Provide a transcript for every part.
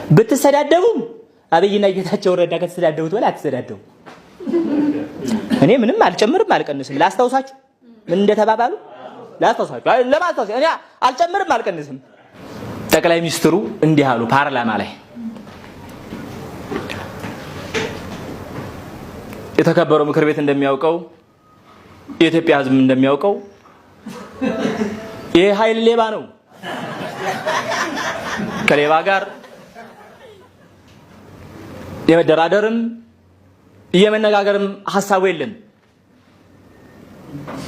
ብትሰዳደቡም አብይና ጌታቸው ረዳ ከተሰዳደቡት በላይ አትሰዳደቡ። እኔ ምንም አልጨምርም አልቀንስም። ላስታውሳችሁ ምን እንደተባባሉ ላስታውሳችሁ። ለማስታወስ እኔ አልጨምርም አልቀንስም። ጠቅላይ ሚኒስትሩ እንዲህ አሉ ፓርላማ ላይ። የተከበረው ምክር ቤት እንደሚያውቀው የኢትዮጵያ ሕዝብ እንደሚያውቀው ይሄ ኃይል ሌባ ነው። ከሌባ ጋር የመደራደርም የመነጋገርም ሐሳቡ የለም።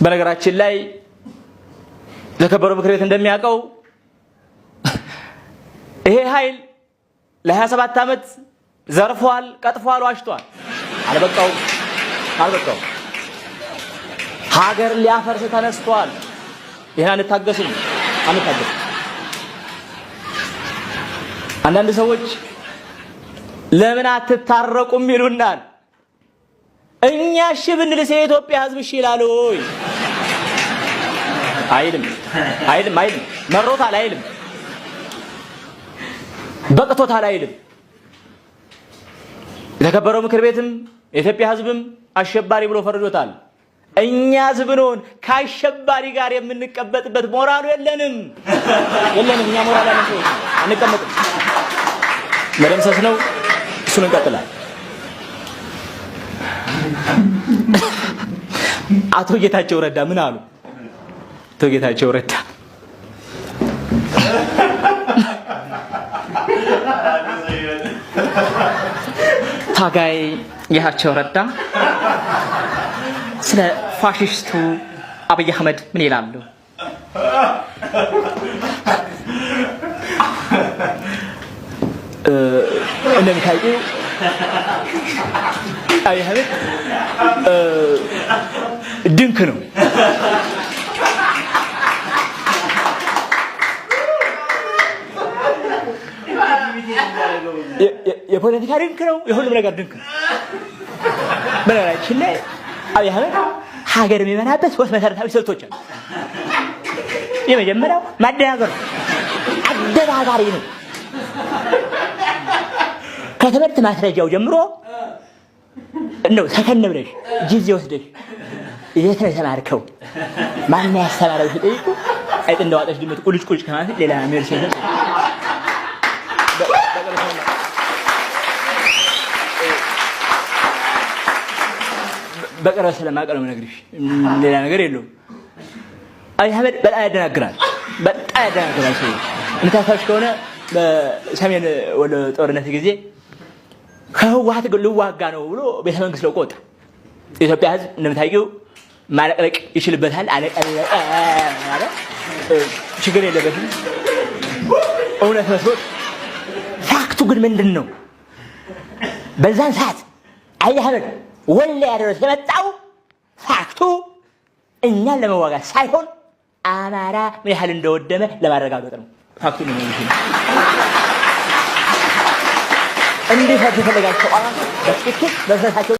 በነገራችን ላይ የተከበረው ምክር ቤት እንደሚያውቀው ይሄ ኃይል ለ27 ዓመት ዘርፏል፣ ቀጥፏል፣ ዋሽቷል። አልበቃው ሀገር ሊያፈርስ ተነስቷል። ይሄን አንታገስም። አንዳንድ ሰዎች ለምን አትታረቁም ይሉናል። እኛ እሺ ብንልስ የኢትዮጵያ ሕዝብ እሺ ይላል ወይ? አይልም። መሮታል አይልም። በቅቶታል አይልም። የተከበረው ምክር ቤትም የኢትዮጵያ ሕዝብም አሸባሪ ብሎ ፈርዶታል። እኛ ሕዝብን ከአሸባሪ ጋር የምንቀበጥበት ሞራሉ የለንም። እኛ ሞራል ያለን ሰዎች አንቀመጥም። መደምሰስ ነው። እሱን እንቀጥላለን። አቶ ጌታቸው ረዳ ምን አሉ? አቶ ጌታቸው ረዳ ታጋይ ጌታቸው ረዳ ስለ ፋሽስቱ አብይ አህመድ ምን ይላሉ? እንደምታውቁ አብይ አህመድ ድንክ ነው። የፖለቲካ ድንክ ነው። የሁሉም ነገር ድንክ ነው። በነገራችን ላይ አብይ አህመድ ሀገር የሚመራበት 3 መሰረታዊ ስልቶች አሉ። የመጀመሪያው ማደናገር ነው። አደናጋሪ ነው። ከትምህርት ማስረጃው ጀምሮ እንደው ሰከን ብለሽ ጊዜ ወስደሽ የት ነው የተማርከው? ማን ያስተማረው ሲጠይቁ አይጥ እንደዋጠሽ ድመት ቁልጭ ከማለት ሌላ መልስ የለም። በቀረ ስለማቀር ነው የምነግርሽ፣ ሌላ ነገር የለውም። አብይ አህመድ በጣም ያደናግራል። ሰው እንታሳሽ ከሆነ በሰሜን ወሎ ጦርነት ጊዜ ከህወሓት ልዋጋ ነው ብሎ ቤተ መንግስት ለቆ ወጣ። የኢትዮጵያ ሕዝብ እንደምታውቂው ማለቅለቅ ይችልበታል። አለቀለቀ ማለት ችግር የለበትም። እውነት መስሎት ፋክቱ ግን ምንድን ነው? በዛን ሰዓት አብይ አህመድ ወላሂ ያደረሰ የመጣው ፋክቱ እኛን ለመዋጋት ሳይሆን አማራ ምን ያህል እንደወደመ ለማረጋገጥ ነው። ፋክቱ ነው የሚሆነው። እንዴት ተፈለጋቸው? በትክክል በሰታቸው